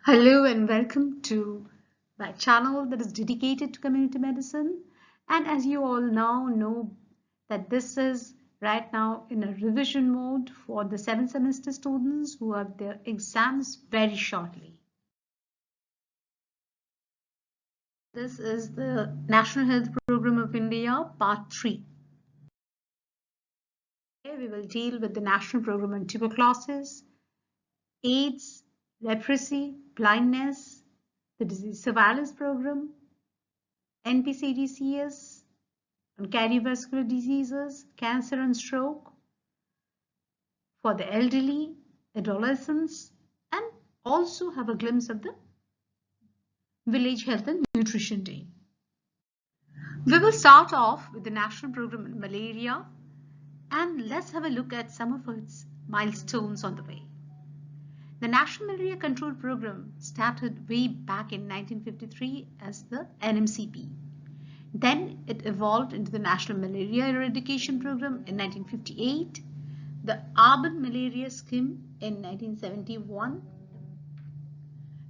Hello and welcome to my channel that is dedicated to community medicine. And as you all now know that this is right now in a revision mode for the 7th semester students who have their exams very shortly. This is the National Health Program of India Part 3. Here we will deal with the National Program on Tuberculosis, AIDS, leprosy, blindness, the Disease Surveillance Program, NPCDCS, on cardiovascular diseases, cancer and stroke, for the elderly, adolescents, and also have a glimpse of the Village Health and Nutrition Day. We will start off with the National Program on Malaria, and let's have a look at some of its milestones on the way. The National Malaria Control Program started way back in 1953 as the NMCP. Then it evolved into the National Malaria Eradication Program in 1958, the Urban Malaria Scheme in 1971,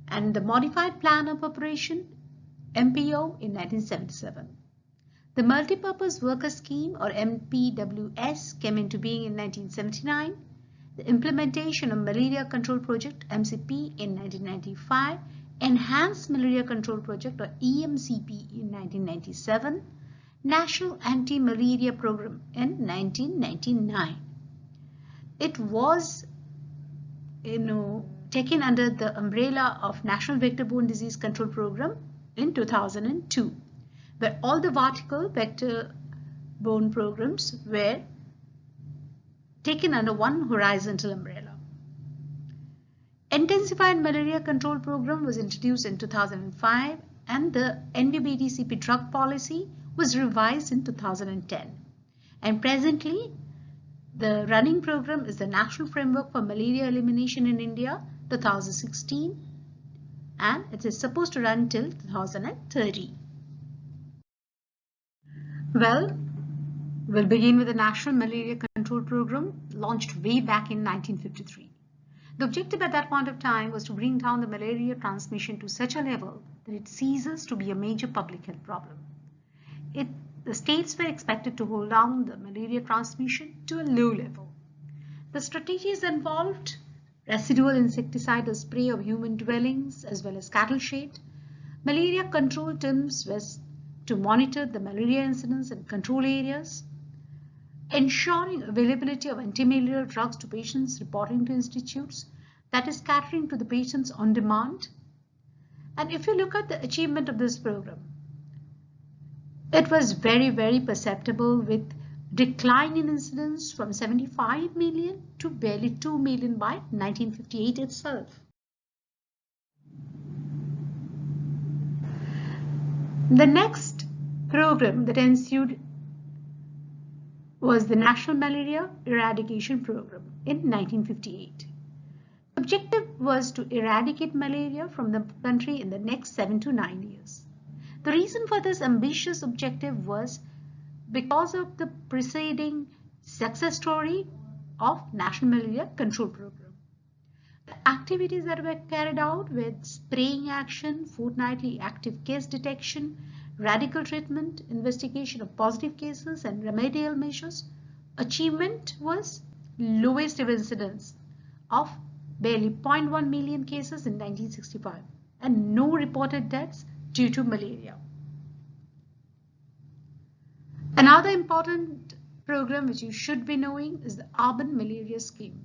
and the Modified Plan of Operation MPO in 1977. The Multipurpose Worker Scheme or MPWS came into being in 1979. The Implementation of Malaria Control Project MCP in 1995, Enhanced Malaria Control Project or EMCP in 1997, National Anti-Malaria Program in 1999. It was, taken under the umbrella of National Vector-Borne Disease Control Program in 2002, where all the vertical vector-borne programs were taken under one horizontal umbrella. Intensified Malaria Control Program was introduced in 2005 and the NVBDCP drug policy was revised in 2010. And presently, the running program is the National Framework for Malaria Elimination in India 2016 and it is supposed to run till 2030. Well, we'll begin with the National Malaria Control Program launched way back in 1953. The objective at that point of time was to bring down the malaria transmission to such a level that it ceases to be a major public health problem. The states were expected to hold down the malaria transmission to a low level. The strategies involved residual insecticidal spray of human dwellings as well as cattle shed. Malaria control teams was to monitor the malaria incidence in control areas, ensuring availability of antimalarial drugs to patients reporting to institutes, that is catering to the patients on demand. And if you look at the achievement of this program, it was very, very perceptible with decline in incidence from 75 million to barely 2 million by 1958 itself. The next program that ensued was the National Malaria Eradication Program in 1958. The objective was to eradicate malaria from the country in the next 7 to 9 years. The reason for this ambitious objective was because of the preceding success story of National Malaria Control Program. The activities that were carried out with spraying action, fortnightly active case detection, radical treatment, investigation of positive cases and remedial measures, achievement was lowest ever incidence of barely 0.1 million cases in 1965 and no reported deaths due to malaria. Another important program which you should be knowing is the Urban Malaria Scheme.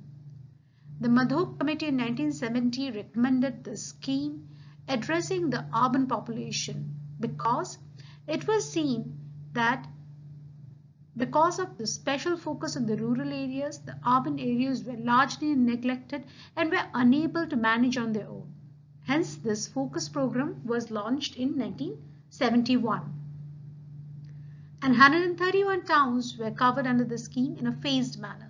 The Madhok Committee in 1970 recommended the scheme addressing the urban population because it was seen that because of the special focus on the rural areas, the urban areas were largely neglected and were unable to manage on their own. Hence, this focus program was launched in 1971. And 131 towns were covered under the scheme in a phased manner.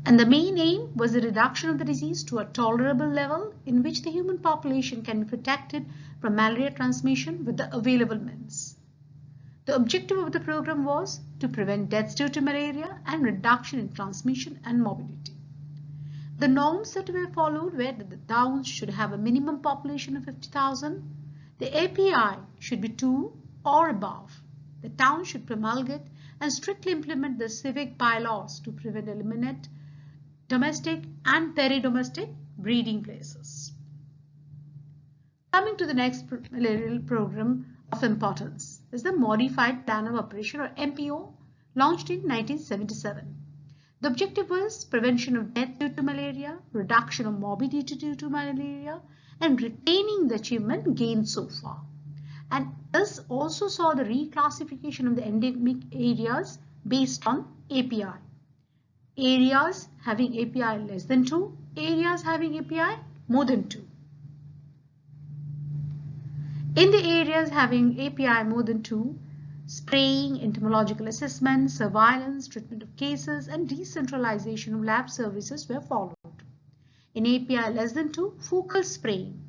And the main aim was the reduction of the disease to a tolerable level in which the human population can be protected from malaria transmission with the available means. The objective of the program was to prevent deaths due to malaria and reduction in transmission and morbidity. The norms that were followed were that the towns should have a minimum population of 50,000. The API should be 2 or above. The town should promulgate and strictly implement the civic bylaws to prevent and eliminate domestic and peri-domestic breeding places. Coming to the next malarial program of importance is the Modified Plan of Operation, or MPO, launched in 1977. The objective was prevention of death due to malaria, reduction of morbidity due to malaria, and retaining the achievement gained so far. And this also saw the reclassification of the endemic areas based on API. Areas having API less than 2, areas having API more than 2. In the areas having API more than 2, spraying, entomological assessment, surveillance, treatment of cases, and decentralization of lab services were followed. In API less than 2, focal spraying,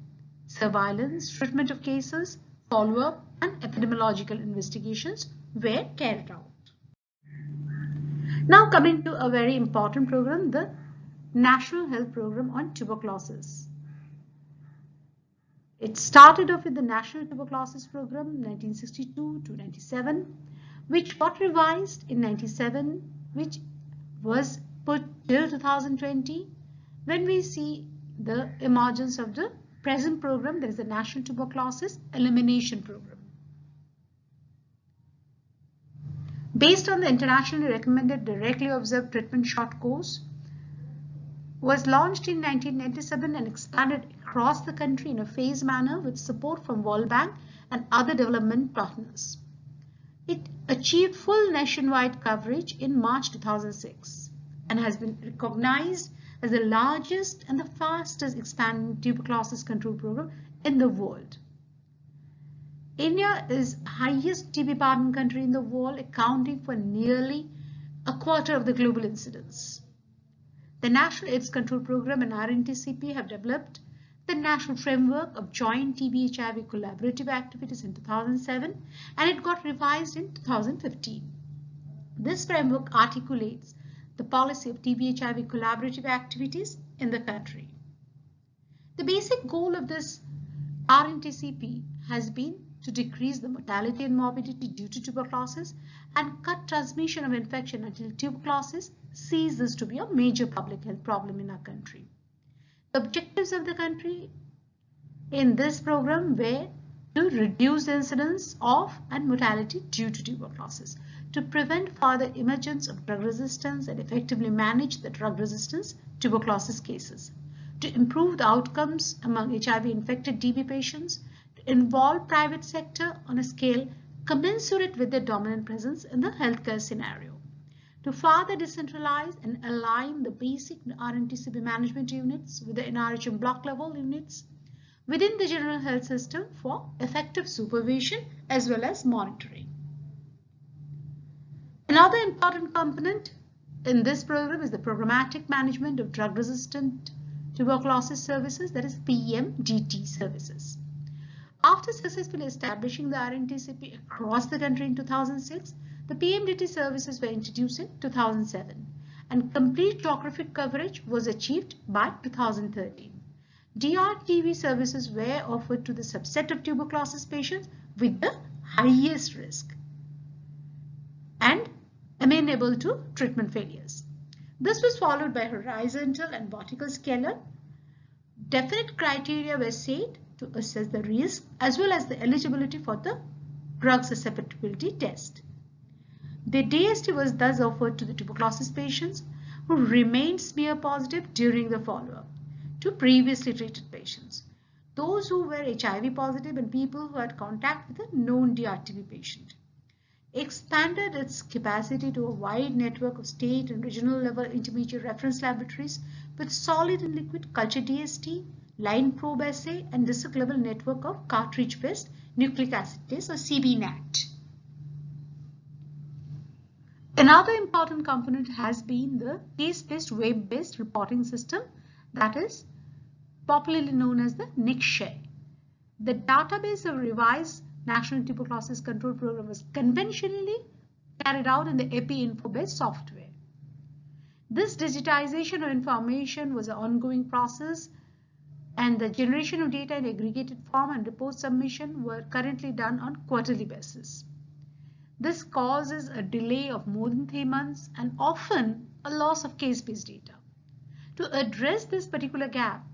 surveillance, treatment of cases, follow-up, and epidemiological investigations were carried out. Now coming to a very important program, the National Health Program on Tuberculosis. It started off with the National Tuberculosis Program 1962 to 97, which got revised in 97, which was put till 2020. When we see the emergence of the present program, there is the National Tuberculosis Elimination Program. Based on the internationally recommended directly observed treatment short course, was launched in 1997 and expanded across the country in a phased manner with support from World Bank and other development partners. It achieved full nationwide coverage in March 2006 and has been recognized as the largest and the fastest expanding tuberculosis control program in the world. India is the highest TB burden country in the world, accounting for nearly a quarter of the global incidence. The National AIDS Control Program and RNTCP have developed the National Framework of Joint TB-HIV Collaborative Activities in 2007, and it got revised in 2015. This framework articulates the policy of TB-HIV collaborative activities in the country. The basic goal of this RNTCP has been to decrease the mortality and morbidity due to tuberculosis and cut transmission of infection until tuberculosis ceases to be a major public health problem in our country. The objectives of the country in this program were to reduce the incidence of and mortality due to tuberculosis, to prevent further emergence of drug resistance and effectively manage the drug resistance tuberculosis cases, to improve the outcomes among HIV-infected TB patients, to involve private sector on a scale commensurate with their dominant presence in the healthcare scenario, to further decentralize and align the basic RNTCP management units with the NRHM block level units within the general health system for effective supervision as well as monitoring. Another important component in this program is the programmatic management of drug-resistant tuberculosis services, that is PMDT services. After successfully establishing the RNTCP across the country in 2006, the PMDT services were introduced in 2007 and complete geographic coverage was achieved by 2013. DRTB services were offered to the subset of tuberculosis patients with the highest risk and amenable to treatment failures. This was followed by horizontal and vertical scalar. Definite criteria were set to assess the risk as well as the eligibility for the drug susceptibility test. The DST was thus offered to the tuberculosis patients who remained smear positive during the follow-up, to previously treated patients, those who were HIV positive and people who had contact with a known DRTB patient. Expanded its capacity to a wide network of state and regional level intermediate reference laboratories with solid and liquid culture DST, line probe assay, and district level network of cartridge-based nucleic acid test or CBNAT. Another important component has been the case-based web-based reporting system, that is popularly known as the NICSHE. The database of revised National Tuberculosis Control Program was conventionally carried out in the EpiInfo-based software. This digitization of information was an ongoing process, and the generation of data in aggregated form and report submission were currently done on quarterly basis. This causes a delay of more than 3 months and often a loss of case-based data. To address this particular gap,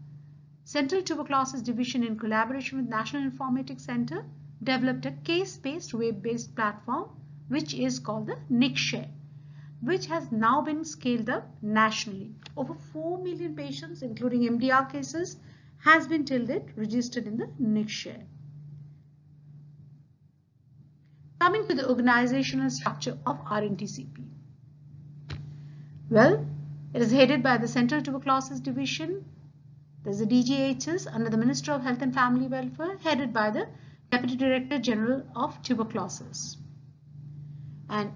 Central Tuberculosis Division, in collaboration with National Informatics Center, developed a case-based web-based platform which is called the NICShare, which has now been scaled up nationally. Over 4 million patients, including MDR cases, has been till date registered in the NICShare. Coming to the organizational structure of RNTCP. Well, it is headed by the Central Tuberculosis Division. There's a DGHS under the Minister of Health and Family Welfare, headed by the Deputy Director General of Tuberculosis. And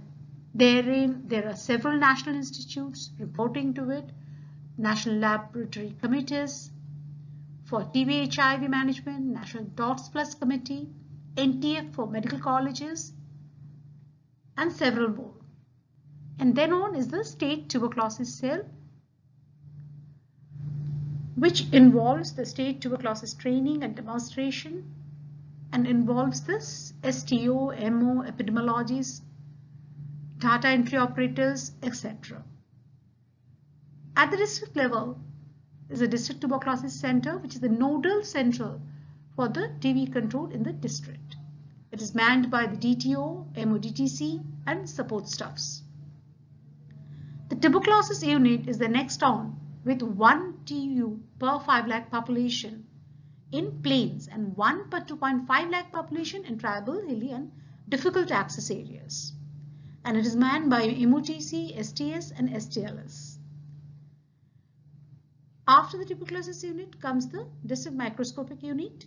therein, there are several national institutes reporting to it, national laboratory committees for TB HIV management, National DOTS Plus Committee, NTF for medical colleges, and several more. And then on is the State Tuberculosis Cell, which involves the state tuberculosis training and demonstration and involves this STO, MO, epidemiologists, data entry operators, etc. At the district level is the District Tuberculosis Center, which is the nodal center for the TB control in the district. It is manned by the DTO, MODTC, and support staffs. The tuberculosis unit is the next on with 1 TU per 5 lakh population in plains and 1 per 2.5 lakh population in tribal, hilly, and difficult to access areas. And it is manned by MOTC, STS, and STLS. After the tuberculosis unit comes the district microscopic unit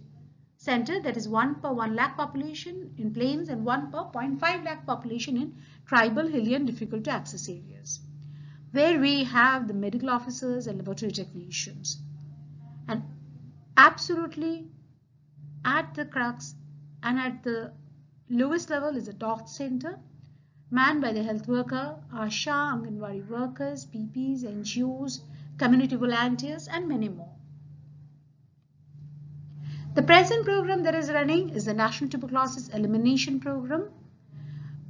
center, that is 1 per 1 lakh population in plains and 1 per 0.5 lakh population in tribal, hilly, and difficult to access areas, where we have the medical officers and laboratory technicians. And absolutely at the crux and at the lowest level is the DOTS center, manned by the health worker, ASHA, Anganwadi workers, PPs, NGOs, community volunteers, and many more. The present program that is running is the National Tuberculosis Elimination Program,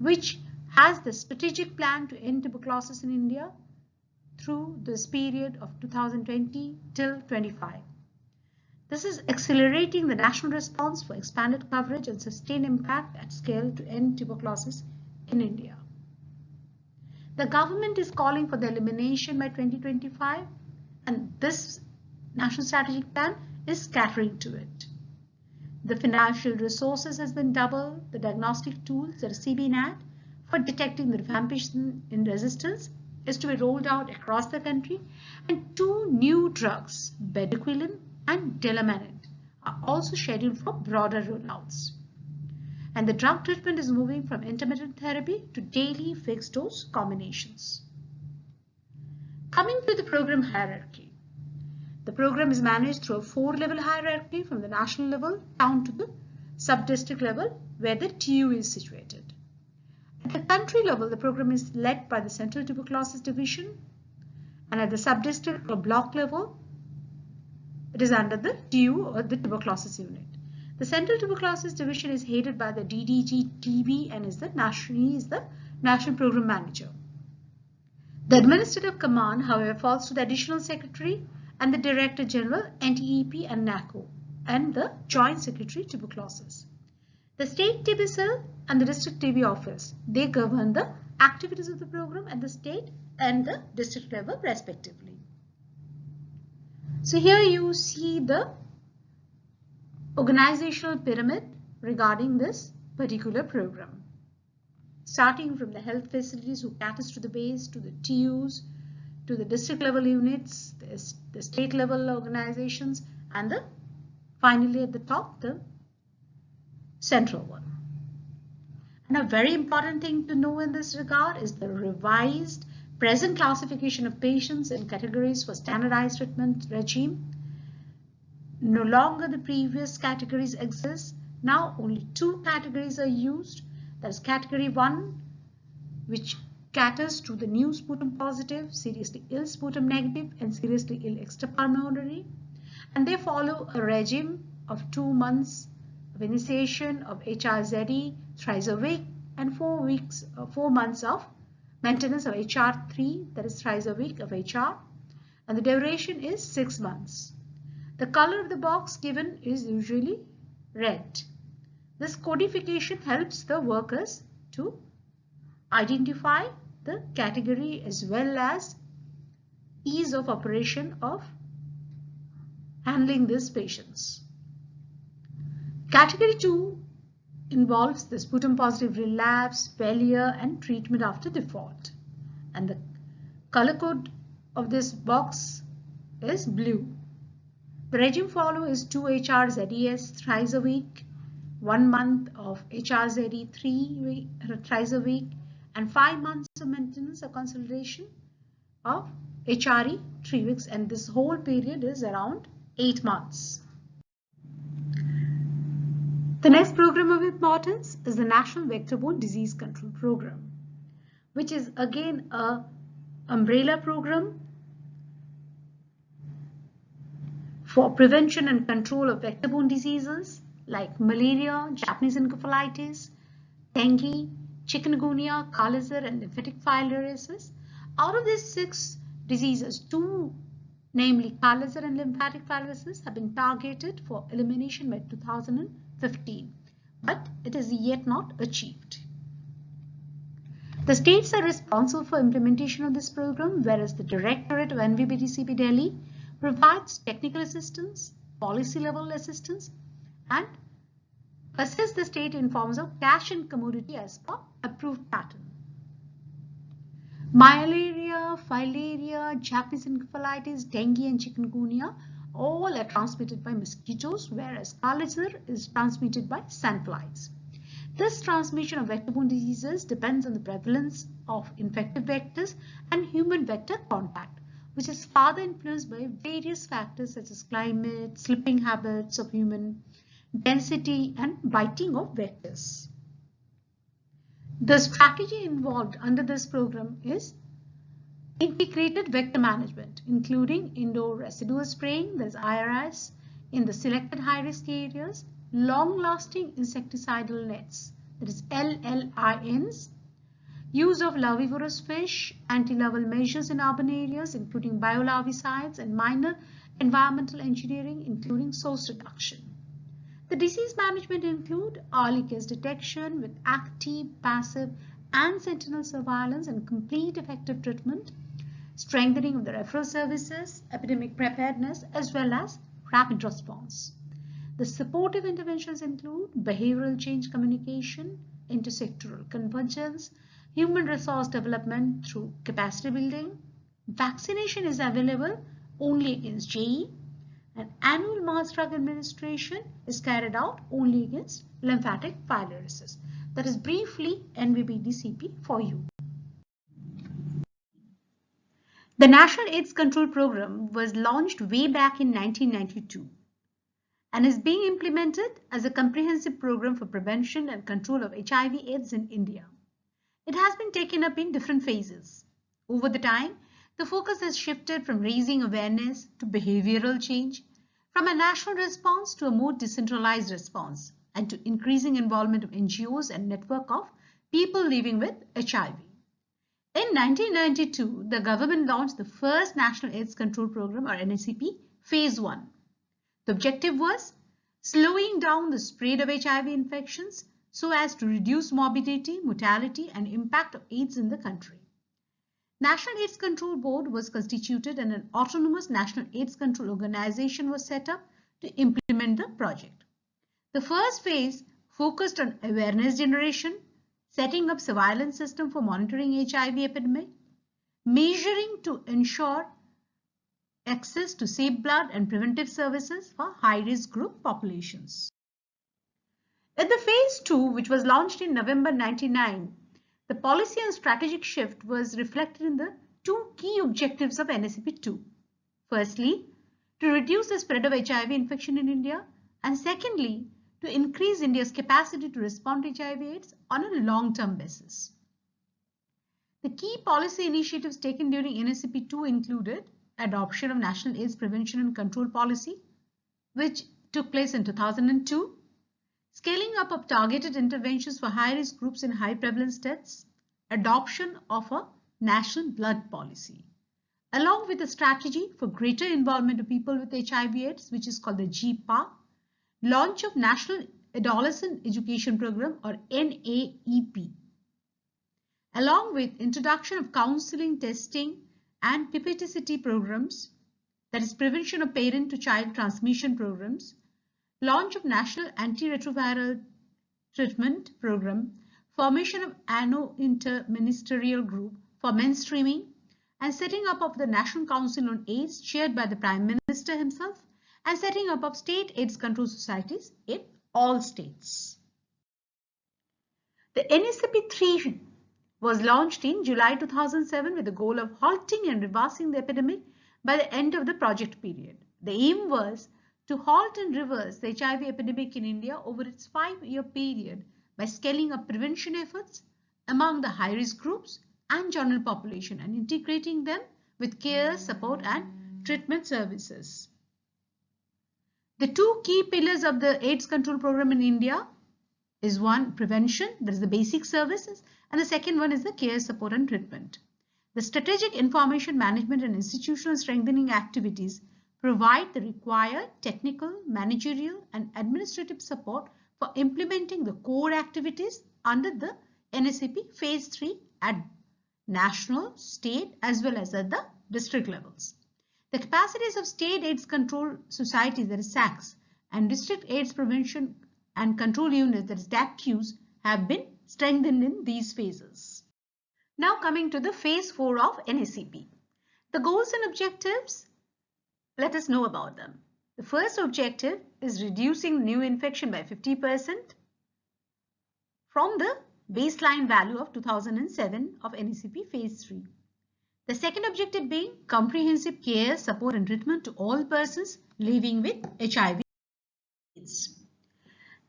which has the strategic plan to end tuberculosis in India through this period of 2020 till 25. This is accelerating the national response for expanded coverage and sustained impact at scale to end tuberculosis in India. The government is calling for the elimination by 2025, and this national strategic plan is catering to it. The financial resources has been doubled. The diagnostic tools, that is CBNAT, for detecting the rifampicin in resistance is to be rolled out across the country, and 2 new drugs, bedaquiline and delamanin, are also scheduled for broader rollouts. And the drug treatment is moving from intermittent therapy to daily fixed dose combinations. Coming to the program hierarchy. The program is managed through a 4-level hierarchy from the national level down to the sub-district level where the TU is situated. At the country level, the program is led by the Central Tuberculosis Division, and at the sub-district or block level, it is under the TU or the tuberculosis unit. The Central Tuberculosis Division is headed by the DDG-TB and is the National Program Manager. The administrative command, however, falls to the Additional Secretary and the Director General, NTEP and NACO, and the Joint Secretary Tuberculosis. The State TB Cell and the District TB Office, they govern the activities of the program at the state and the district level respectively. So here you see the organizational pyramid regarding this particular program. Starting from the health facilities who caters to the base, to the TUs, to the district level units, the state level organizations, and finally at the top, the central one. And a very important thing to know in this regard is the revised present classification of patients in categories for standardized treatment regime. No longer the previous categories exist. Now only 2 categories are used. That is category 1, which caters to the new sputum positive, seriously ill sputum negative, and seriously ill extrapulmonary, and they follow a regime of 2 months of initiation of HRZE thrice a week and 4 months of maintenance of HR3, that is thrice a week of HR, and the duration is 6 months. The color of the box given is usually red. This codification helps the workers to identify the category as well as ease of operation of handling these patients. Category 2 involves the sputum positive relapse, failure, and treatment after default. And the color code of this box is blue. The regime follow is 2 HRZES thrice a week, 1 month of HRZE thrice a week, and 5 months of maintenance or consolidation of HRE 3 weeks, and this whole period is around 8 months. The next program of importance is the National Vector-Borne Disease Control Program, which is again an umbrella program for prevention and control of vector-borne diseases like malaria, Japanese encephalitis, dengue, chikungunya, kala-azar, and lymphatic filariasis. Out of these 6 diseases, 2, namely kala-azar and lymphatic filariasis, have been targeted for elimination by 2015, but it is yet not achieved. The states are responsible for implementation of this program, whereas the Directorate of NVBDCP Delhi provides technical assistance, policy level assistance, and assists the state in forms of cash and commodity as per approved pattern. Malaria, filaria, Japanese encephalitis, dengue, and chikungunya all are transmitted by mosquitoes, whereas kala-azar is transmitted by sandflies. This transmission of vector-borne diseases depends on the prevalence of infective vectors and human vector contact, which is further influenced by various factors such as climate, sleeping habits of human, density, and biting of vectors. The strategy involved under this program is integrated vector management, including indoor residual spraying, that is IRS, in the selected high-risk areas, long-lasting insecticidal nets, that is LLINs, use of larvivorous fish, anti-larval measures in urban areas, including biolarvicides, and minor environmental engineering, including source reduction. The disease management include early case detection with active, passive, and sentinel surveillance and complete effective treatment, strengthening of the referral services, epidemic preparedness, as well as rapid response. The supportive interventions include behavioral change communication, intersectoral convergence, human resource development through capacity building. Vaccination is available only against JE, and annual mass drug administration is carried out only against lymphatic filariasis. That is briefly NVBDCP for you. The National AIDS Control Program was launched way back in 1992 and is being implemented as a comprehensive program for prevention and control of HIV/AIDS in India. It has been taken up in different phases. Over the time, the focus has shifted from raising awareness to behavioral change, from a national response to a more decentralized response, and to increasing involvement of NGOs and network of people living with HIV. In 1992, the government launched the first National AIDS Control Program, or NACP, Phase 1. The objective was slowing down the spread of HIV infections so as to reduce morbidity, mortality, and impact of AIDS in the country. National AIDS Control Board was constituted and an autonomous National AIDS Control Organization was set up to implement the project. The first phase focused on awareness generation, setting up surveillance system for monitoring HIV epidemic, measuring to ensure access to safe blood and preventive services for high-risk group populations. In the phase 2, which was launched in November 1999, the policy and strategic shift was reflected in the 2 key objectives of NACP2. Firstly, to reduce the spread of HIV infection in India, and secondly, to increase India's capacity to respond to HIV/AIDS on a long-term basis. The key policy initiatives taken during NSCP2 included adoption of National AIDS Prevention and Control Policy, which took place in 2002, scaling up of targeted interventions for high-risk groups in high prevalence deaths, adoption of a national blood policy, along with a strategy for greater involvement of people with HIV/AIDS, which is called the GPA, launch of National Adolescent Education Program or NAEP, along with introduction of counseling, testing and PPTCT programs, that is prevention of parent to child transmission programs, launch of National Antiretroviral Treatment Program, formation of ANO Inter-Ministerial Group for mainstreaming, and setting up of the National Council on AIDS chaired by the Prime Minister himself, and setting up of state AIDS control societies in all states. The NSCP3 was launched in July 2007 with the goal of halting and reversing the epidemic by the end of the project period. The aim was to halt and reverse the HIV epidemic in India over its 5-year period by scaling up prevention efforts among the high-risk groups and general population and integrating them with care, support and treatment services. The two key pillars of the AIDS control program in India is one, prevention, that is the basic services, and the second one is the care, support and treatment. The strategic information management and institutional strengthening activities provide the required technical, managerial and administrative support for implementing the core activities under the NSCP Phase 3 at national, state as well as at the district levels. The capacities of state AIDS control societies, that is SACs, and district AIDS prevention and control units, that is DACQs, have been strengthened in these phases. Now coming to the Phase 4 of NSCP. The goals and objectives, let us know about them. The first objective is reducing new infection by 50% from the baseline value of 2007 of NSCP Phase 3. The second objective being comprehensive care, support and treatment to all persons living with HIV/AIDS.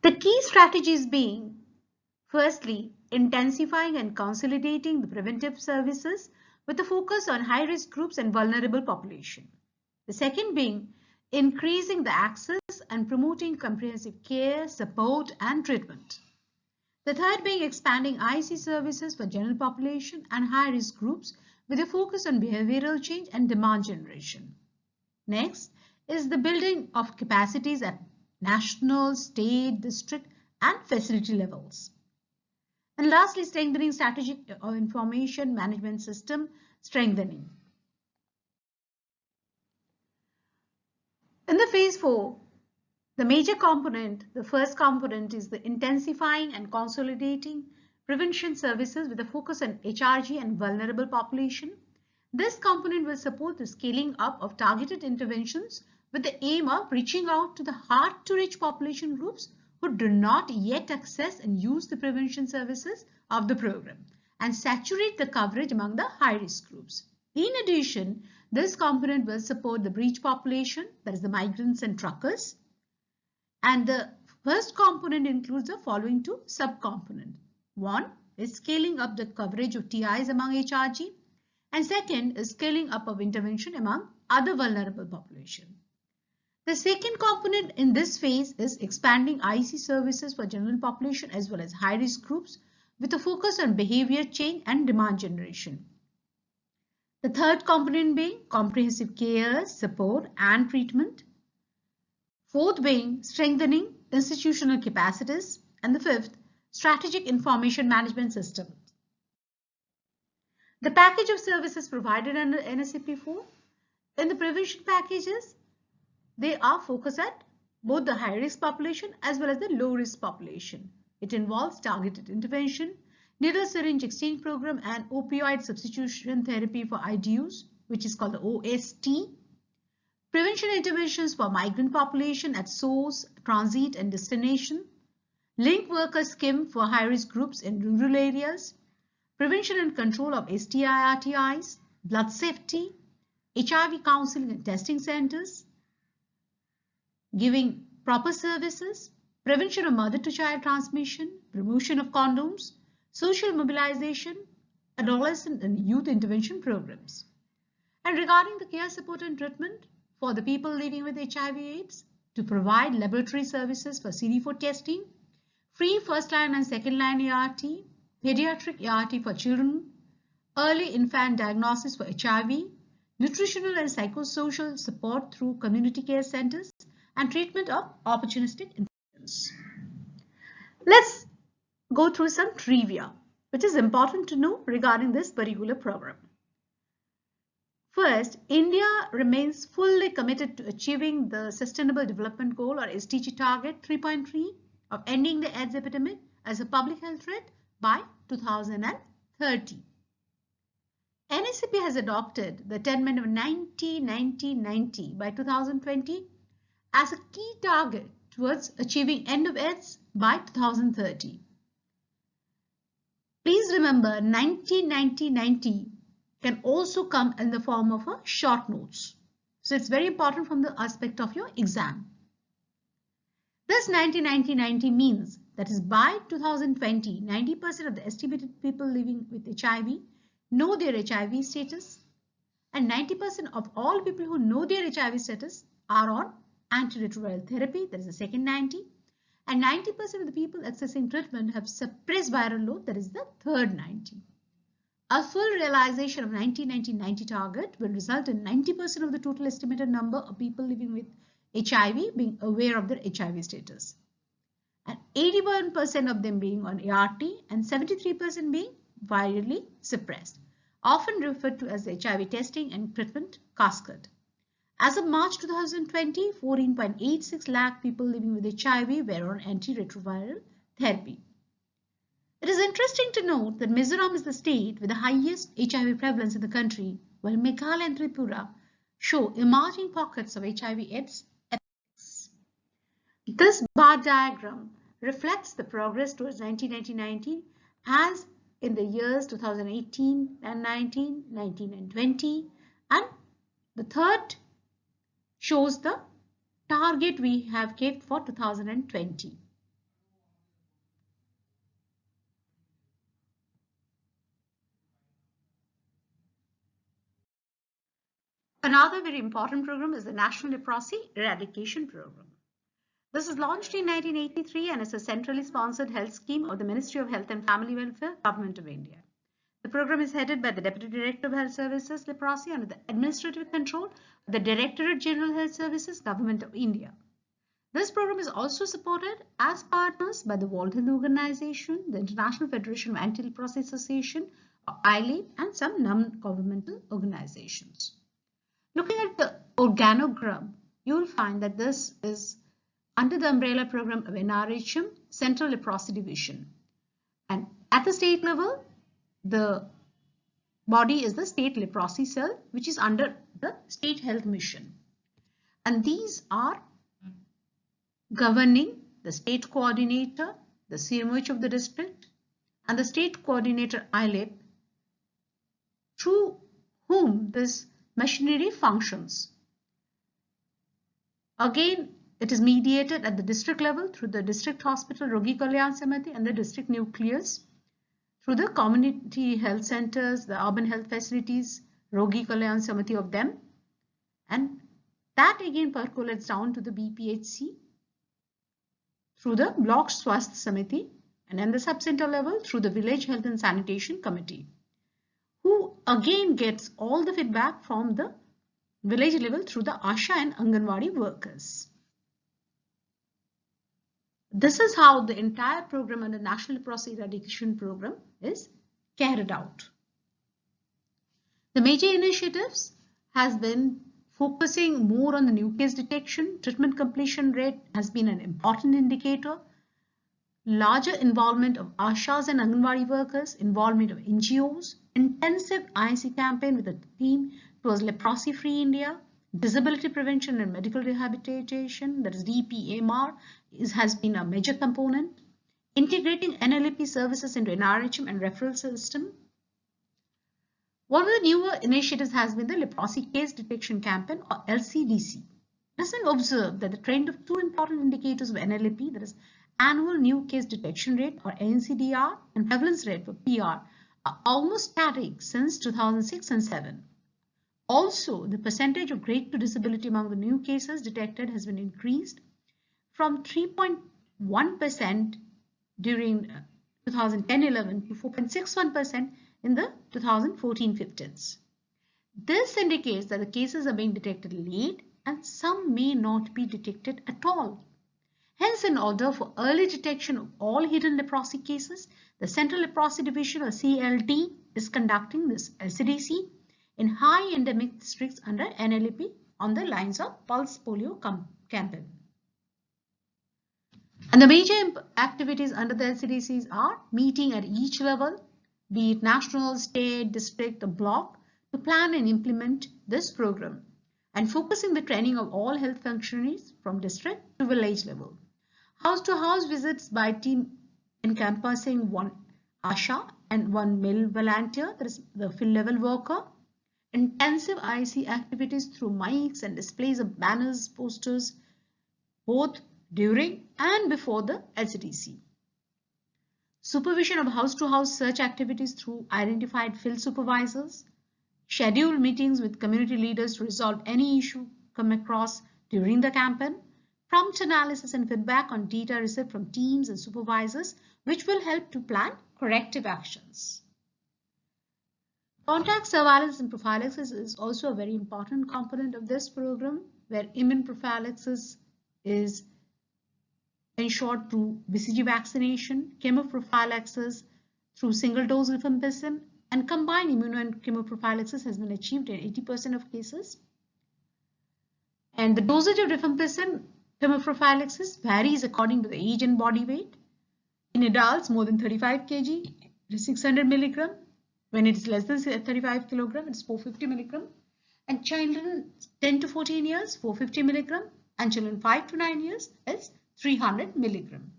The key strategies being, firstly, intensifying and consolidating the preventive services with a focus on high-risk groups and vulnerable population. The second being increasing the access and promoting comprehensive care, support and treatment. The third being expanding IC services for general population and high-risk groups with a focus on behavioral change and demand generation. Next is the building of capacities at national, state, district and facility levels. And lastly, strengthening strategic information management system strengthening. In the Phase 4, the major component, the first component is the intensifying and consolidating prevention services with a focus on HRG and vulnerable population. This component will support the scaling up of targeted interventions with the aim of reaching out to the hard-to-reach population groups who do not yet access and use the prevention services of the program and saturate the coverage among the high-risk groups. In addition, this component will support the breach population, that is the migrants and truckers. And the first component includes the following two subcomponents. One is scaling up the coverage of TIs among HRG, and second is scaling up of intervention among other vulnerable population. The second component in this phase is expanding IC services for general population as well as high-risk groups with a focus on behavior change and demand generation. The third component being comprehensive care, support and treatment. Fourth being strengthening institutional capacities. And the fifth, strategic information management system. The package of services provided under NSCP4. In the prevention packages, they are focused at both the high-risk population as well as the low-risk population. It involves targeted intervention, needle syringe exchange program and opioid substitution therapy for IDUs, which is called the OST. Prevention interventions for migrant population at source, transit and destination. Link worker scheme for high-risk groups in rural areas. Prevention and control of STI/RTIs, blood safety, HIV counseling and testing centers, giving proper services, prevention of mother-to-child transmission, promotion of condoms, social mobilization, adolescent and youth intervention programs. And regarding the care, support and treatment for the people living with HIV/AIDS, to provide laboratory services for CD4 testing, free first line and second line ART, pediatric ART for children, early infant diagnosis for HIV, nutritional and psychosocial support through community care centers, and treatment of opportunistic infections. Let's go through some trivia, which is important to know regarding this particular program. First, India remains fully committed to achieving the Sustainable Development Goal or SDG target 3.3 of ending the AIDS epidemic as a public health threat by 2030. NACP has adopted the attainment of 90-90-90 by 2020 as a key target towards achieving end of AIDS by 2030. Please remember 90-90-90 can also come in the form of a short notes. So it's very important from the aspect of your exam. This 90-90-90 means that is by 2020, 90% of the estimated people living with HIV know their HIV status, and 90% of all people who know their HIV status are on antiretroviral therapy, that is the second 90, and 90% of the people accessing treatment have suppressed viral load, that is the third 90. A full realization of 90-90-90 target will result in 90% of the total estimated number of people living with HIV being aware of their HIV status, and 81% of them being on ART and 73% being virally suppressed, often referred to as the HIV testing and treatment cascade. As of March 2020, 14.86 lakh people living with HIV were on antiretroviral therapy. It is interesting to note that Mizoram is the state with the highest HIV prevalence in the country, while Meghalaya and Tripura show emerging pockets of HIV/AIDS epidemics. This bar diagram reflects the progress towards 90-90-90 as in the years 2018 and 19, 19 and 20, and the third shows the target we have kept for 2020. Another very important program is the National Leprosy Eradication Program. This was launched in 1983 and is a centrally sponsored health scheme of the Ministry of Health and Family Welfare, Government of India. The program is headed by the Deputy Director of Health Services, Leprosy, under the administrative control of the Directorate General Health Services, Government of India. This program is also supported as partners by the World Health Organization, the International Federation of Anti-Leprosy Association, or ILEA, and some non-governmental organizations. Looking at the organogram, you will find that this is under the umbrella program of NRHM, Central Leprosy Division. And at the state level, the body is the State Leprosy Cell, which is under the State Health Mission. And these are governing the state coordinator, the CMOH of the district, and the state coordinator ILEP, through whom this machinery functions. Again, it is mediated at the district level through the district hospital, Rogi Kalyan Samiti, and the district nucleus, through the community health centers, the urban health facilities, Rogi Kalyan Samiti of them, and that again percolates down to the BPHC through the Block Swasth Samiti, and at the sub-center level through the Village Health and Sanitation Committee, who again gets all the feedback from the village level through the ASHA and Anganwadi workers. This is how the entire program under National Leprosy Eradication Program is carried out. The major initiatives has been focusing more on the new case detection. Treatment completion rate has been an important indicator. Larger involvement of ASHAs and Anganwadi workers, involvement of NGOs, intensive IC campaign with a theme towards Leprosy Free India, disability prevention and medical rehabilitation, that is DPMR, has been a major component. Integrating NLEP services into NRHM and referral system. One of the newer initiatives has been the Leprosy Case Detection Campaign, or LCDC. It has been observed that the trend of two important indicators of NLEP, that is Annual New Case Detection Rate, or ANCDR, and prevalence rate, for PR, are almost static since 2006 and 7. Also, the percentage of grade 2 disability among the new cases detected has been increased from 3.1% during 2010-11 to 4.61% in the 2014-15s. This indicates that the cases are being detected late and some may not be detected at all. Hence, in order for early detection of all hidden leprosy cases, the Central Leprosy Division or CLD is conducting this LCDC in high endemic districts under NLEP on the lines of Pulse Polio campaign. And the major activities under the LCDCs are meeting at each level, be it national, state, district, or block, to plan and implement this program, and focusing the training of all health functionaries from district to village level. House-to-house visits by team encompassing one ASHA and one male volunteer, that is the field level worker. Intensive IC activities through mics and displays of banners, posters, both during and before the LCDC. Supervision of house-to-house search activities through identified field supervisors. Scheduled meetings with community leaders to resolve any issue come across during the campaign. Prompt analysis and feedback on data received from teams and supervisors, which will help to plan corrective actions. Contact surveillance and prophylaxis is also a very important component of this program, where immune prophylaxis is ensured through BCG vaccination, chemoprophylaxis through single-dose rifampicin, and combined immuno and chemoprophylaxis has been achieved in 80% of cases. And the dosage of rifampicin chemoprophylaxis varies according to the age and body weight. In adults, more than 35 kg, it is 600 milligram. When it is less than 35 kilogram, it is 450 milligram. And children 10 to 14 years, 450 milligram. And children 5 to 9 years is 300 milligram.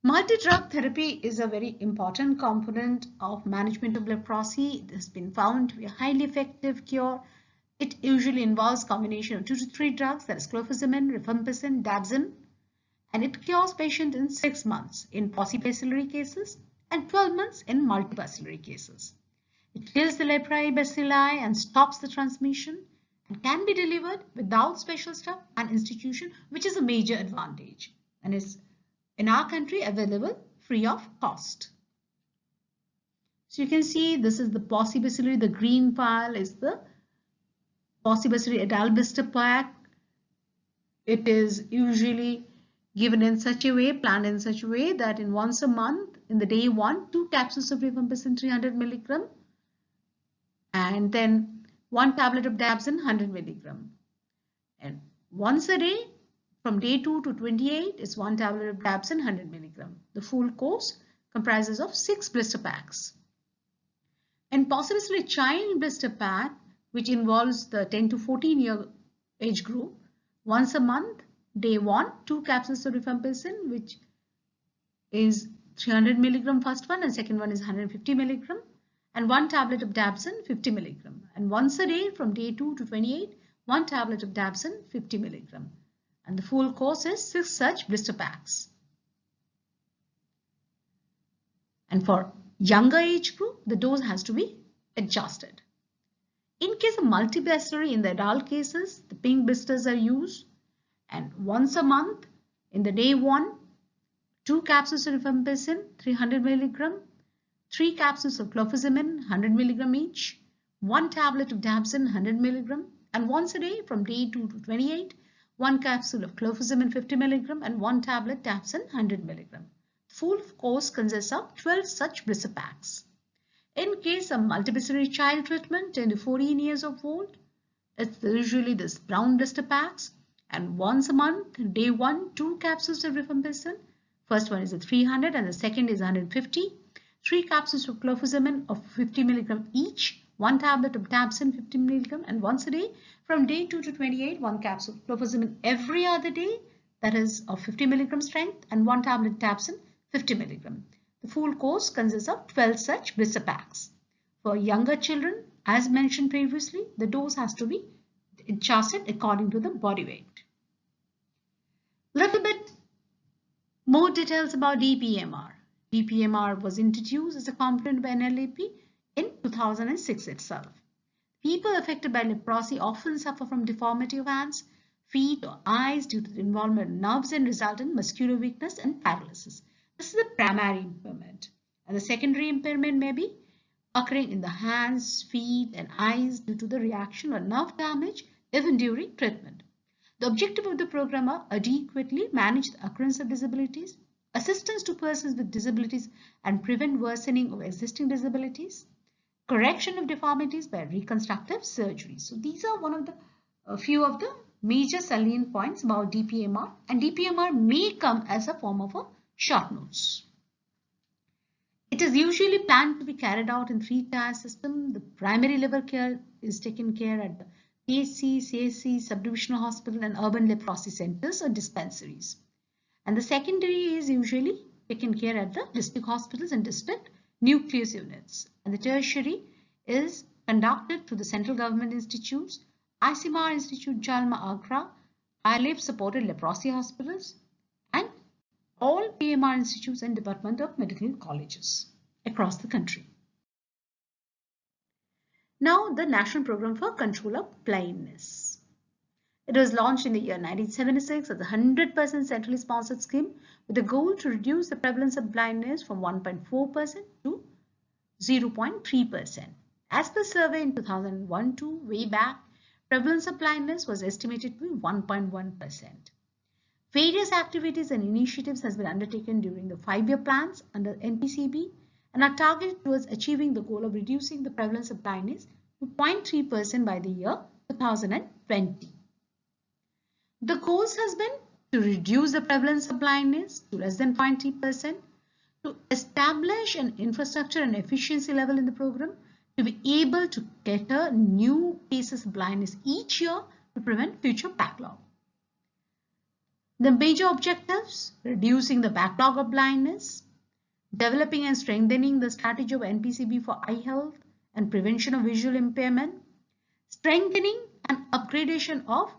Multi-drug therapy is a very important component of management of leprosy. It has been found to be a highly effective cure. It usually involves combination of 2 to 3 drugs, that is clofazimine, rifampicin, dabzin, and it cures patients in 6 months in paucibacillary cases and 12 months in multibacillary cases. It kills the leprae bacilli and stops the transmission and can be delivered without special staff and institution, which is a major advantage and is in our country available free of cost. So you can see this is the paucibacillary, the green pile is the paucibacillary adult blister pack. It is usually given in such a way, planned in such a way that in once a month, in the day 1, 2 capsules of rifampicin 300 milligram, and then 1 tablet of dabzin 100 milligram. And once a day, from day 2 to 28 is 1 tablet of dabzin 100 milligram. The full course comprises of 6 blister packs. And paucibacillary child blister pack, which involves the 10 to 14 year age group, once a month, day 1, 2 capsules of rifampicin, which is 300 milligram first one and second one is 150 milligram, and 1 tablet of dabzin 50 milligram. And once a day from day 2 to 28, 1 tablet of dabzin 50 milligram. And the full course is 6 such blister packs. And for younger age group, the dose has to be adjusted. In case of multibacillary, in the adult cases, the pink blisters are used. And once a month, in the day 1, 2 capsules of rifampicin 300 milligram, 3 capsules of clofazimine 100 milligram each, 1 tablet of dabzin 100 milligram, and once a day from day 2 to 28, 1 capsule of clofazimine 50 milligram and 1 tablet dabzin 100 milligram. Full course consists of 12 such blister packs. In case of multibacillary child treatment 10 to 14 years of old, it's usually this brown blister packs, and once a month, day 1, 2 capsules of rifampicin. First one is a 300 and the second is 150. 3 capsules of clofazimine of 50 milligram each, 1 tablet of dabzin 50 milligram, and once a day from day 2 to 28, 1 capsule of clofazimine every other day, that is of 50 milligram strength, and 1 tablet dabzin 50 milligram. The full course consists of 12 such blister packs. For younger children, as mentioned previously, the dose has to be adjusted according to the body weight. More details about DPMR. DPMR was introduced as a component of NLAP in 2006 itself. People affected by leprosy often suffer from deformity of hands, feet, or eyes due to the involvement of nerves and result in muscular weakness and paralysis. This is the primary impairment. And the secondary impairment may be occurring in the hands, feet, and eyes due to the reaction or nerve damage even during treatment. The objective of the program are adequately manage the occurrence of disabilities, assistance to persons with disabilities and prevent worsening of existing disabilities, correction of deformities by reconstructive surgery. So these are one of the few of the major salient points about DPMR, and DPMR may come as a form of a short notes. It is usually planned to be carried out in three-tier system. The primary level care is taken care at the PHC, CHC, subdivisional hospital and urban leprosy centers or dispensaries. And the secondary is usually taken care at the district hospitals and district nucleus units. And the tertiary is conducted through the central government institutes, ICMR Institute, Jalma, Agra, ILIF supported leprosy hospitals, and all PMR institutes and Department of Medical Colleges across the country. Now, the National Program for Control of Blindness. It was launched in the year 1976 as a 100% centrally sponsored scheme with the goal to reduce the prevalence of blindness from 1.4% to 0.3%. As per survey in 2001-2, way back, prevalence of blindness was estimated to be 1.1%. Various activities and initiatives has been undertaken during the 5-year plans under NPCB and are targeted towards achieving the goal of reducing the prevalence of blindness to 0.3% by the year 2020. The goals has been to reduce the prevalence of blindness to less than 0.3%, to establish an infrastructure and efficiency level in the program, to be able to cater new cases of blindness each year to prevent future backlog. The major objectives: reducing the backlog of blindness, developing and strengthening the strategy of NPCB for eye health and prevention of visual impairment, strengthening and upgradation of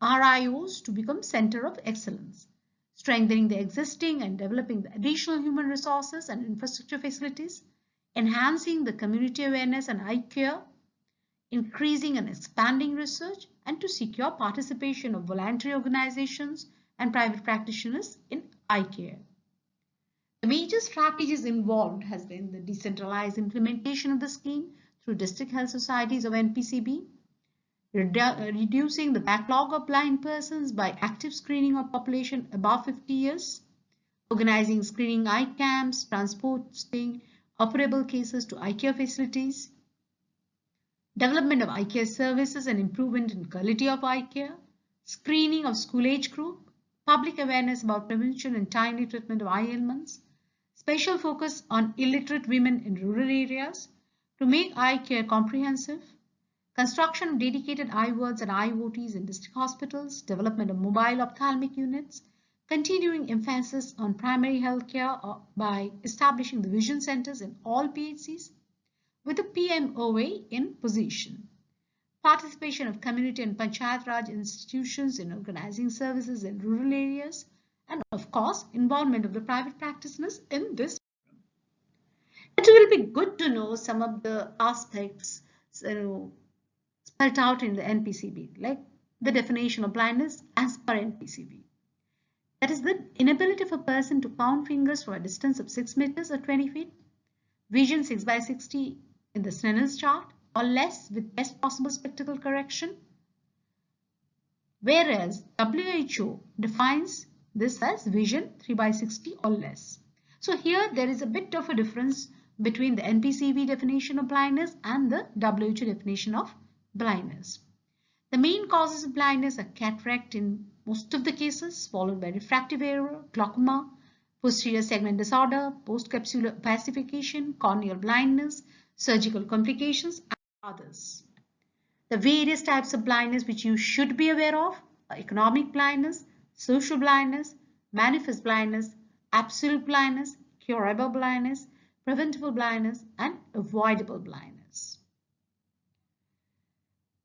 RIOs to become center of excellence, strengthening the existing and developing the additional human resources and infrastructure facilities, enhancing the community awareness and eye care, increasing and expanding research, and to secure participation of voluntary organizations and private practitioners in eye care. The major strategies involved has been the decentralized implementation of the scheme through district health societies of NPCB, reducing the backlog of blind persons by active screening of population above 50 years, organizing screening eye camps, transporting operable cases to eye care facilities, development of eye care services and improvement in quality of eye care, screening of school age group, public awareness about prevention and timely treatment of eye ailments, special focus on illiterate women in rural areas to make eye care comprehensive, construction of dedicated eye wards and eye OTs in district hospitals, development of mobile ophthalmic units, continuing emphasis on primary health care by establishing the vision centers in all PHCs with the PMOA in position, participation of community and Panchayat Raj institutions in organizing services in rural areas, and of course, involvement of the private practitioners in this. It will be good to know some of the aspects spelled out in the NPCB, like the definition of blindness as per NPCB. That is the inability of a person to count fingers from a distance of 6 meters or 20 feet, vision 6 by 60 in the Snell's chart or less with best possible spectacle correction, whereas WHO defines this as vision 3 by 60 or less. So here there is a bit of a difference between the NPCB definition of blindness and the WHO definition of blindness. The main causes of blindness are cataract in most of the cases, followed by refractive error, glaucoma, posterior segment disorder, post-capsular opacification, corneal blindness, surgical complications, and others. The various types of blindness which you should be aware of are economic blindness, social blindness, manifest blindness, absolute blindness, curable blindness, preventable blindness, and avoidable blindness.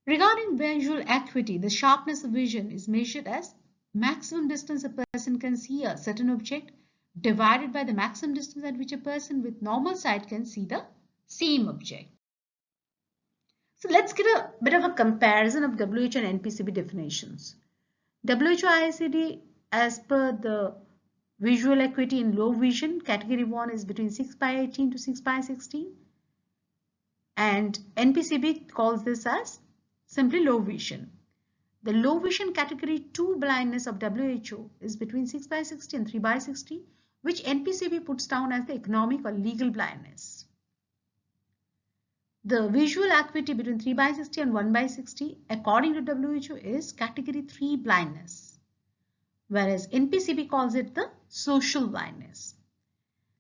Regarding visual acuity, the sharpness of vision is measured as maximum distance a person can see a certain object divided by the maximum distance at which a person with normal sight can see the same object. So let's get a bit of a comparison of WHO and NPCB definitions. WHO ICD, as per the visual acuity in low vision, category 1 is between 6 by 18 to 6 by 16, and NPCB calls this as simply low vision. The low vision category 2 blindness of WHO is between 6 by 60 and 3 by 60, which NPCB puts down as the economic or legal blindness. The visual acuity between 3 by 60 and 1 by 60 according to WHO is category 3 blindness, whereas NPCB calls it the social blindness.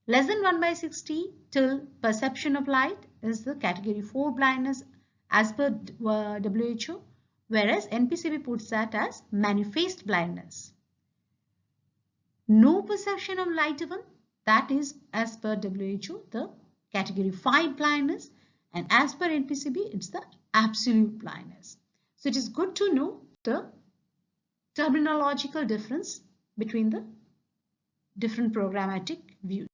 Less than 1 by 60 till perception of light is the category 4 blindness as per WHO, whereas NPCB puts that as manifest blindness. No perception of light even, that is as per WHO the category 5 blindness, and as per NPCB it's the absolute blindness. So it is good to know the terminological difference between the different programmatic views.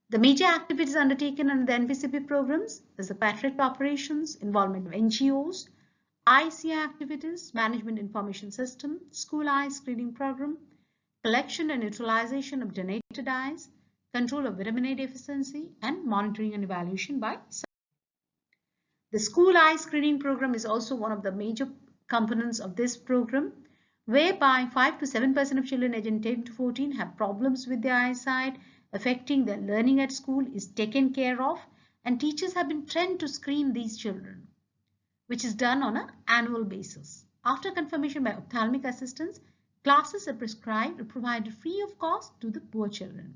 The major activities undertaken under the NPCB programs is the cataract operations, involvement of NGOs, ICI activities, management information system, school eye screening program, collection and neutralization of donated eyes, control of vitamin A deficiency, and monitoring and evaluation by SAR. The school eye screening program is also one of the major components of this program, whereby 5 to 7% of children aged 10 to 14 have problems with their eyesight affecting their learning at school is taken care of, and teachers have been trained to screen these children, which is done on an annual basis. After confirmation by ophthalmic assistants, classes are prescribed or provided free of cost to the poor children.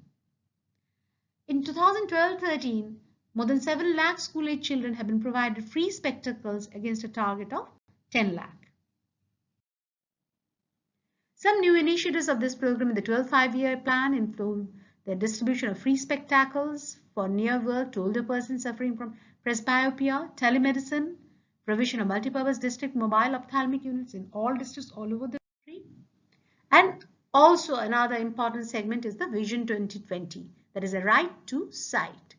In 2012-13, more than 7 lakh school-age children have been provided free spectacles against a target of 10 lakh. Some new initiatives of this program in the 12th five-year plan include the distribution of free spectacles for near work to older persons suffering from presbyopia, telemedicine, provision of multipurpose district mobile ophthalmic units in all districts all over the country. And also another important segment is the Vision 2020, that is a right to sight.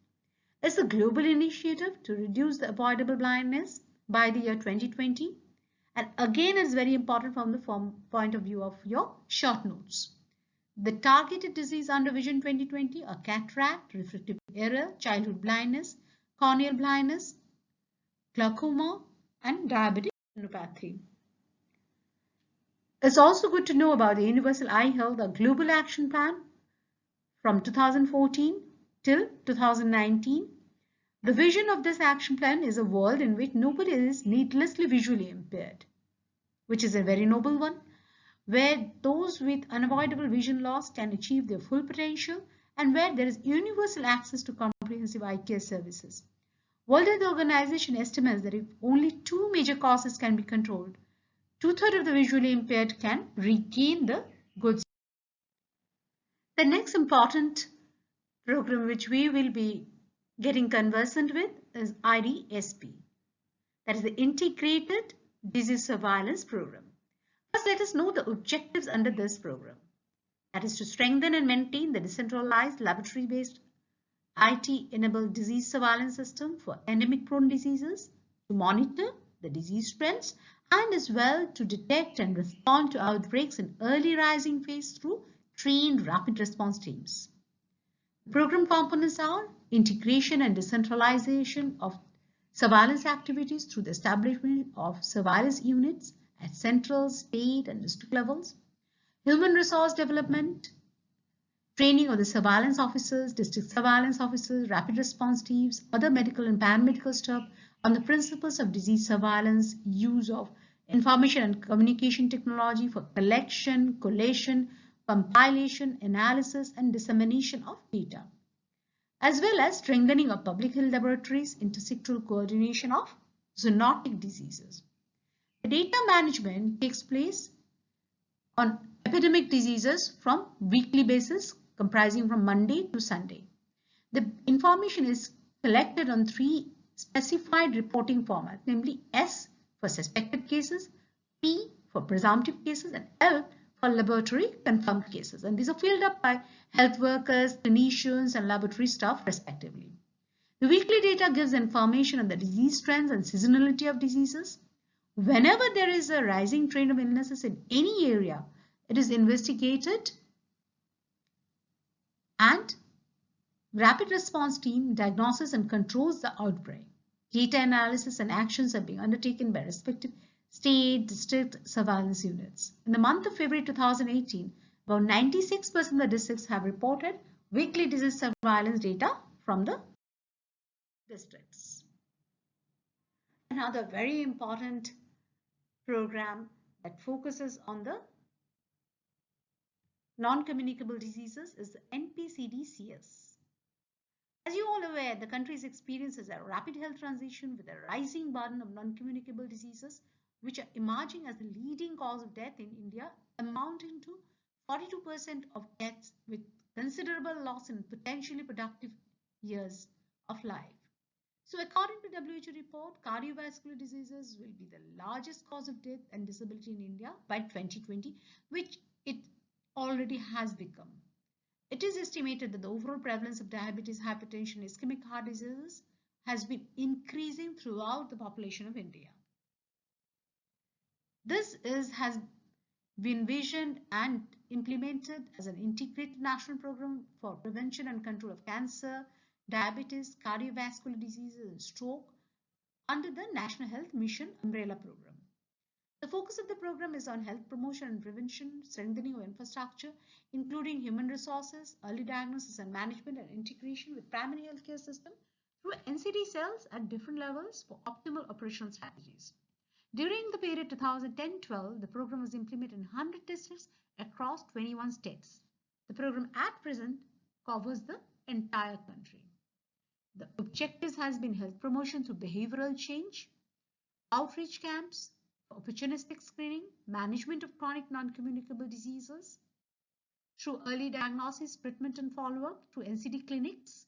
It's a global initiative to reduce the avoidable blindness by the year 2020. And again, it's very important from the point of view of your short notes. The targeted disease under Vision 2020 are cataract, refractive error, childhood blindness, corneal blindness, glaucoma, and diabetic retinopathy. It's also good to know about the Universal Eye Health, a global action plan from 2014 till 2019. The vision of this action plan is a world in which nobody is needlessly visually impaired, which is a very noble one, where those with unavoidable vision loss can achieve their full potential and where there is universal access to comprehensive eye care services. World Health Organization estimates that if only 2 major causes can be controlled, 2/3 of the visually impaired can regain the good. The next important program which we will be getting conversant with is IDSP, that is the Integrated Disease Surveillance Program. First, let us know the objectives under this program. That is to strengthen and maintain the decentralized laboratory-based IT-enabled disease surveillance system for endemic-prone diseases, to monitor the disease trends, and as well to detect and respond to outbreaks in early rising phase through trained rapid response teams. Program components are integration and decentralization of surveillance activities through the establishment of surveillance units at central, state, and district levels, human resource development, training of the surveillance officers, district surveillance officers, rapid response teams, other medical and paramedical staff on the principles of disease surveillance, use of information and communication technology for collection, collation, compilation, analysis, and dissemination of data, as well as strengthening of public health laboratories, intersectoral coordination of zoonotic diseases. The data management takes place on epidemic diseases from weekly basis, comprising from Monday to Sunday. The information is collected on 3 specified reporting formats, namely S for suspected cases, P for presumptive cases, and L for laboratory confirmed cases. And these are filled up by health workers, clinicians, and laboratory staff respectively. The weekly data gives information on the disease trends and seasonality of diseases. Whenever there is a rising trend of illnesses in any area, it is investigated and rapid response team diagnoses and controls the outbreak. Data analysis and actions are being undertaken by respective state, district surveillance units. In the month of February 2018, about 96% of the districts have reported weekly disease surveillance data from the districts. Another very important program that focuses on the non-communicable diseases is the NPCDCS. As you all aware, the country experiences a rapid health transition with a rising burden of non-communicable diseases, which are emerging as the leading cause of death in India, amounting to 42% of deaths with considerable loss in potentially productive years of life. So according to WHO report, cardiovascular diseases will be the largest cause of death and disability in India by 2020, which it already has become. It is estimated that the overall prevalence of diabetes, hypertension, and ischemic heart diseases has been increasing throughout the population of India. This has been visioned and implemented as an integrated national program for prevention and control of cancer, diabetes, cardiovascular diseases, and stroke under the National Health Mission umbrella program. The focus of the program is on health promotion and prevention, strengthening of infrastructure, including human resources, early diagnosis and management, and integration with primary healthcare system through NCD cells at different levels for optimal operational strategies. During the period 2010-12, the program was implemented in 100 districts across 21 states. The program at present covers the entire country. The objectives has been health promotion through behavioral change, outreach camps, opportunistic screening, management of chronic non-communicable diseases, through early diagnosis, treatment and follow-up, through NCD clinics,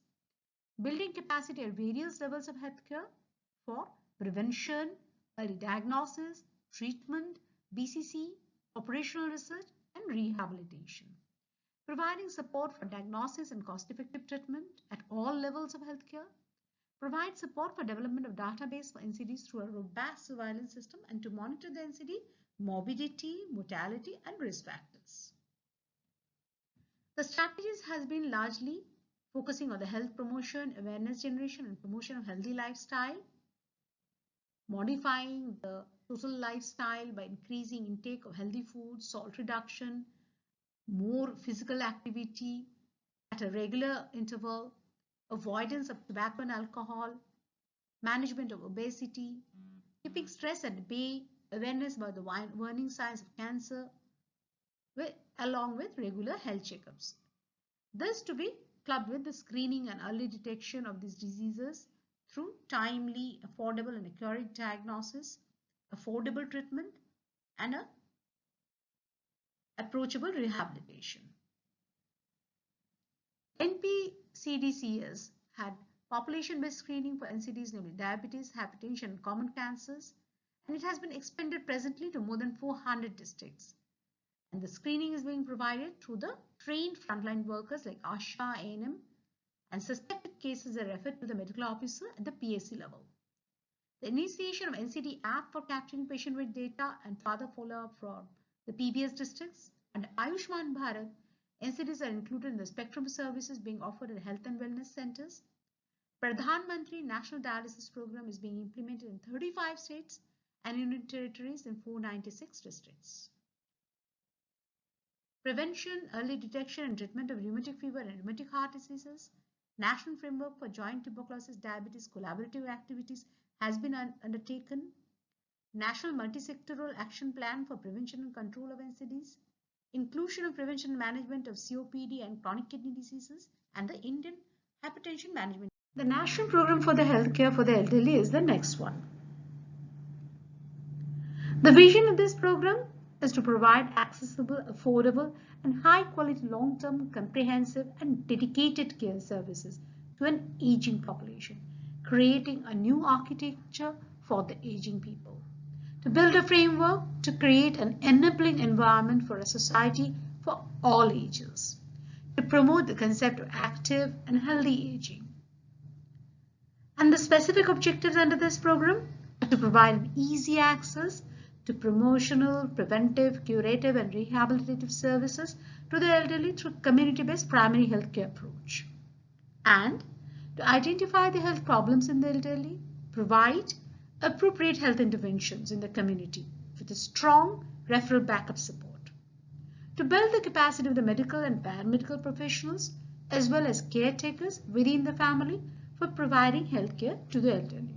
building capacity at various levels of healthcare for prevention, early diagnosis, treatment, BCC, operational research, and rehabilitation. Providing support for diagnosis and cost-effective treatment at all levels of healthcare. Provide support for development of database for NCDs through a robust surveillance system and to monitor the NCD morbidity, mortality, and risk factors. The strategies has been largely focusing on the health promotion, awareness generation, and promotion of healthy lifestyle, modifying the total lifestyle by increasing intake of healthy food, salt reduction, more physical activity at a regular interval, avoidance of tobacco and alcohol, management of obesity, keeping stress at bay, awareness about the warning signs of cancer, along with regular health checkups. This to be clubbed with the screening and early detection of these diseases through timely, affordable, and accurate diagnosis, affordable treatment, and a approachable rehabilitation. NPCDCS had population-based screening for NCDs, namely diabetes, hypertension, and common cancers, and it has been expanded presently to more than 400 districts. And the screening is being provided through the trained frontline workers like ASHA, ANM, and suspected cases are referred to the medical officer at the PSC level. The initiation of NCD app for capturing patient with data and further follow-up from the PBS districts and Ayushman Bharat, NCDs are included in the spectrum of services being offered at health and wellness centers. Pradhan Mantri National Dialysis Program is being implemented in 35 states and union territories in 496 districts. Prevention, early detection and treatment of rheumatic fever and rheumatic heart diseases. National Framework for Joint Tuberculosis Diabetes Collaborative Activities has been undertaken. National Multi-Sectoral Action Plan for Prevention and Control of NCDs. Inclusion of prevention and management of COPD and chronic kidney diseases, and the Indian Hypertension Management. The National Program for the Healthcare for the Elderly is the next one. The vision of this program is to provide accessible, affordable, and high-quality long-term, comprehensive, and dedicated care services to an aging population, creating a new architecture for the aging people. to build a framework to create an enabling environment for a society for all ages, to promote the concept of active and healthy aging. And the specific objectives under this program are to provide an easy access to promotional, preventive, curative, and rehabilitative services to the elderly through community-based primary healthcare approach, and to identify the health problems in the elderly, provide appropriate health interventions in the community with a strong referral backup support, to build the capacity of the medical and paramedical professionals as well as caretakers within the family for providing healthcare to the elderly.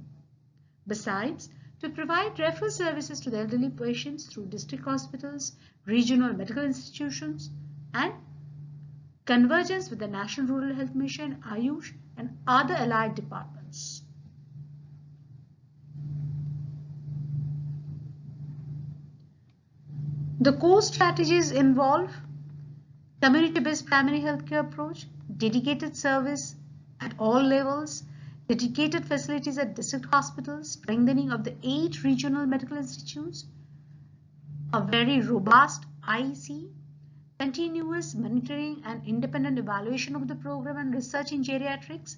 Besides, to provide referral services to the elderly patients through district hospitals, regional medical institutions, and convergence with the National Rural Health Mission, Ayush, and other allied departments. The core strategies involve community-based primary healthcare approach, dedicated service at all levels, dedicated facilities at district hospitals, strengthening of the 8 regional medical institutes, a very robust IEC, continuous monitoring and independent evaluation of the program and research in geriatrics,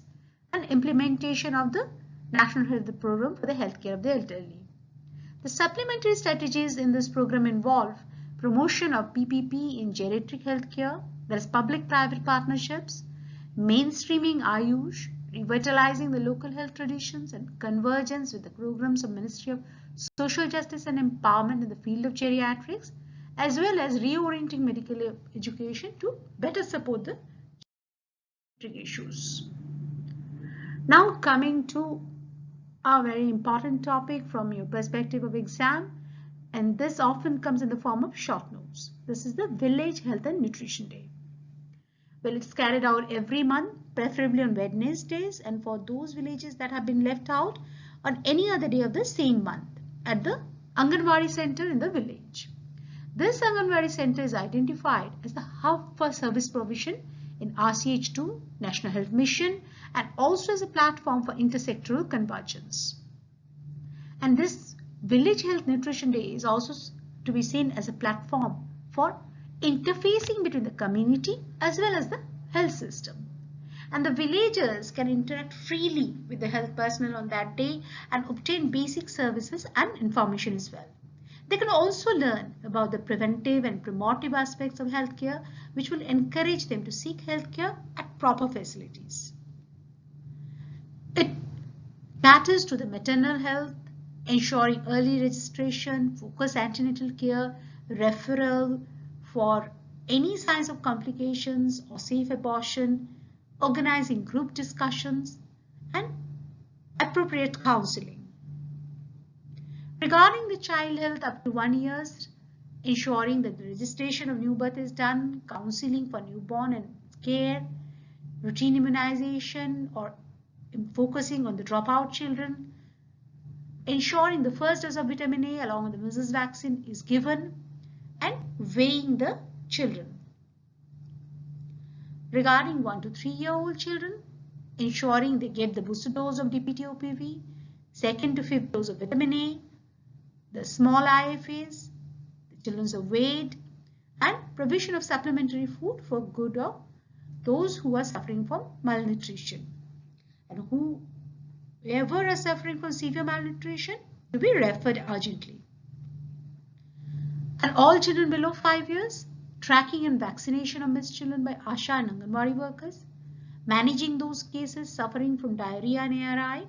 and implementation of the National Health Program for the healthcare of the elderly. The supplementary strategies in this program involve promotion of PPP in geriatric healthcare, that is public-private partnerships, mainstreaming Ayush, revitalizing the local health traditions, and convergence with the programs of Ministry of Social Justice and Empowerment in the field of geriatrics, as well as reorienting medical education to better support the geriatric issues. Now coming to a very important topic from your perspective of exam, and this often comes in the form of short notes. This is the Village Health and Nutrition Day. Well, it's carried out every month, preferably on Wednesdays, and for those villages that have been left out, on any other day of the same month at the Anganwadi center in the village. This Anganwadi center is identified as the hub for service provision in RCH2, National Health Mission, and also as a platform for intersectoral convergence. And this Village Health Nutrition Day is also to be seen as a platform for interfacing between the community as well as the health system. And the villagers can interact freely with the health personnel on that day and obtain basic services and information as well. They can also learn about the preventive and promotive aspects of healthcare, which will encourage them to seek healthcare at proper facilities. It caters to the maternal health, ensuring early registration, focused antenatal care, referral for any signs of complications or safe abortion, organizing group discussions, and appropriate counseling. Regarding the child health up to 1 year, ensuring that the registration of new birth is done, counseling for newborn and care, routine immunization or focusing on the dropout children, ensuring the first dose of vitamin A along with the measles vaccine is given, and weighing the children. Regarding 1 to 3-year-old children, ensuring they get the booster dose of DPT-OPV, 2nd to 5th dose of vitamin A, the small IFAs, the children are weighed, and provision of supplementary food for good of those who are suffering from malnutrition. And whoever are suffering from severe malnutrition to be referred urgently. And all children below 5 years, tracking and vaccination of missed children by ASHA and Anganwadi workers, managing those cases suffering from diarrhea and ARI,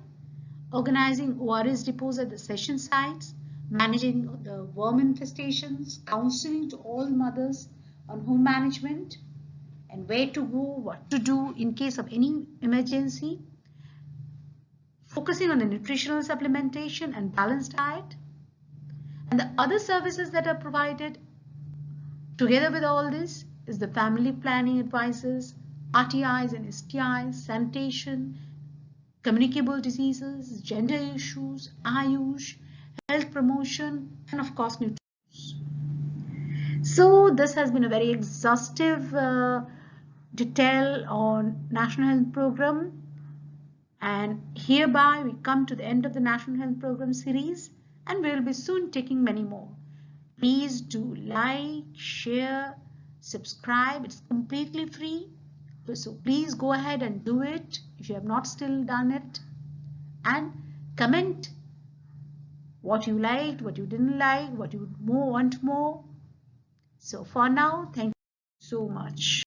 organizing ORS depots at the session sites, managing the worm infestations, counseling to all mothers on home management and where to go, what to do in case of any emergency, focusing on the nutritional supplementation and balanced diet, and the other services that are provided together with all this is the family planning advices, RTIs and STIs, sanitation, communicable diseases, gender issues, Ayush, health promotion, and of course nutrition. So this has been a very exhaustive detail on National Health Program, and hereby we come to the end of the National Health Program series. and we'll be soon taking many more. Please do like, share, subscribe. It's completely free. So please go ahead and do it if you have not still done it. And comment what you liked, what you didn't like, what you want more. So for now, thank you so much.